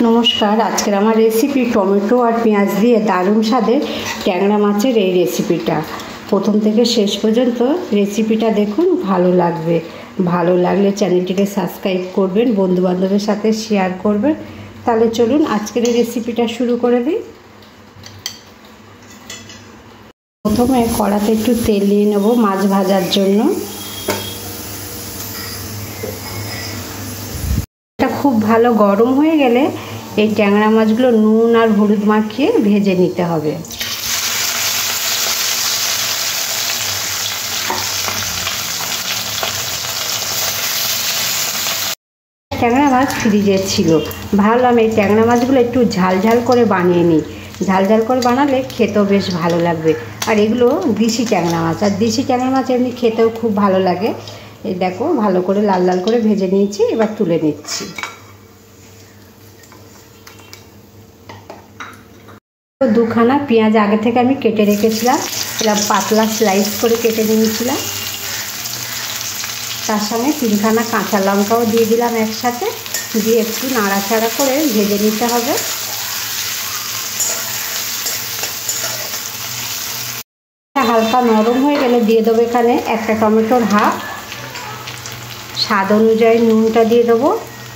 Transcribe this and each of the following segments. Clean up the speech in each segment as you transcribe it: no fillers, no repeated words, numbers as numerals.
নমস্কার। আজকের আমার রেসিপি টমেটো আর পেঁয়াজ দিয়ে দারুণ স্বাদের ট্যাংরা মাছের এই রেসিপিটা। প্রথম থেকে শেষ পর্যন্ত রেসিপিটা দেখুন, ভালো লাগবে। ভালো লাগলে চ্যানেলটিকে সাবস্ক্রাইব করবেন, বন্ধুবান্ধবের সাথে শেয়ার করবেন। তাহলে চলুন আজকের এই রেসিপিটা শুরু করে দিই। প্রথমে কড়াতে একটু তেল নিয়ে নেব মাছ ভাজার জন্য। খুব ভালো গরম হয়ে গেলে এই ট্যাংরা মাছগুলো নুন আর হলুদ মাখিয়ে ভেজে নিতে হবে। ট্যাংরা মাছ ফ্রিজের ছিল, ভাবলাম এই ট্যাংরা মাছগুলো একটু ঝাল ঝাল করে বানিয়ে নিই। ঝাল ঝাল করে বানালে খেতেও বেশ ভালো লাগবে। আর এগুলো দেশি ট্যাংরা মাছ, আর দেশি ট্যাংরা মাছ এমনি খেতেও খুব ভালো লাগে। এই দেখো, ভালো করে লাল লাল করে ভেজে নিয়েছি, এবার তুলে নিচ্ছি। দুখানা পেঁয়াজ আগে থেকে আমি কেটে রেখেছিলাম, এরকম পাতলা স্লাইস করে কেটে নিয়েছিলাম। তার সঙ্গে তিনখানা কাঁচা লঙ্কাও দিয়ে দিলাম একসাথে, দিয়ে একটু নাড়াচাড়া করে ভেজে নিতে হবে। হালকা নরম হয়ে গেলে দিয়ে দেবো এখানে একটা টমেটোর হাফ। স্বাদ অনুযায়ী নুনটা দিয়ে দেবো।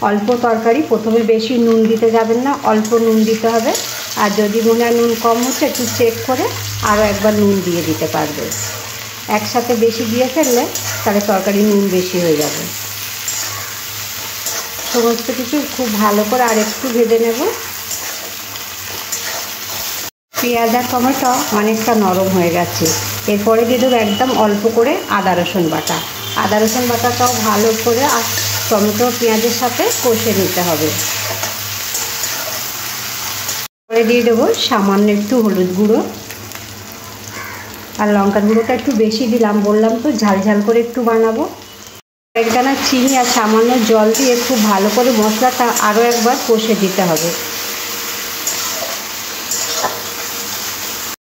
অল্প তরকারি, প্রথমে বেশি নুন দিতে যাবেন না, অল্প নুন দিতে হবে। আর যদি মনে হয় নুন কম হচ্ছে, একটু চেক করে আরও একবার নুন দিয়ে দিতে পারবে। একসাথে বেশি দিয়ে ফেললে তাহলে তরকারি নুন বেশি হয়ে যাবে। সমস্ত কিছু খুব ভালো করে আর একটু ভেজে নেব। পেঁয়াজ আর টমেটো অনেকটা নরম হয়ে গেছে। এরপরে দিয়ে দেবো একদম অল্প করে আদা রসুন বাটা। আদা রসুন বাটাটাও ভালো করে আর টমেটো পেঁয়াজের সাথে কষে নিতে হবে। পরে দিয়ে দেবো সামান্য একটু হলুদ গুঁড়ো আর লঙ্কার গুঁড়োটা একটু বেশি দিলাম, বললাম তো ঝাল ঝাল করে একটু বানাবো। একদানা চিনি আর সামান্য জল দিয়ে খুব ভালো করে মশলাটা আরও একবার কষে দিতে হবে।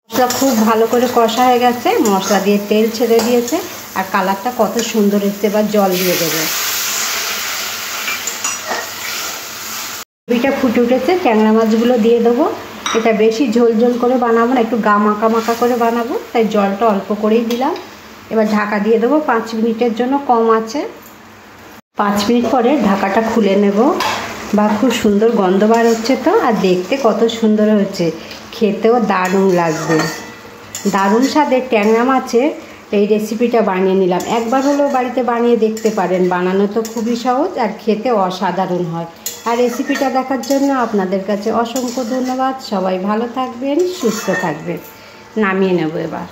মশলা খুব ভালো করে কষা হয়ে গেছে, মশলা দিয়ে তেল ছেড়ে দিয়েছে আর কালারটা কত সুন্দর এসছে। এবার জল দিয়ে দেবো। গ্রেভিটা ফুটে উঠেছে, ট্যাংরা মাছগুলো দিয়ে দেবো। এটা বেশি ঝোল ঝোল করে বানাবো না, একটু গা মাখা মাখা করে বানাবো, তাই জলটা অল্প করেই দিলাম। এবার ঢাকা দিয়ে দেবো 5 মিনিটের জন্য, কম আছে। 5 মিনিট পরে ঢাকাটা খুলে নেব। বা খুব সুন্দর গন্ধ বার হচ্ছে তো, আর দেখতে কত সুন্দর হচ্ছে, খেতেও দারুণ লাগবে। দারুণ স্বাদের ট্যাংরা মাছের এই রেসিপিটা বানিয়ে নিলাম। একবার হলেও বাড়িতে বানিয়ে দেখতে পারেন। বানানো তো খুবই সহজ আর খেতে অসাধারণ হয়। আর রেসিপিটা দেখার জন্য আপনাদের কাছে অসংখ্য ধন্যবাদ। সবাই ভালো থাকবেন, সুস্থ থাকবেন। নামিয়ে নেব এবার।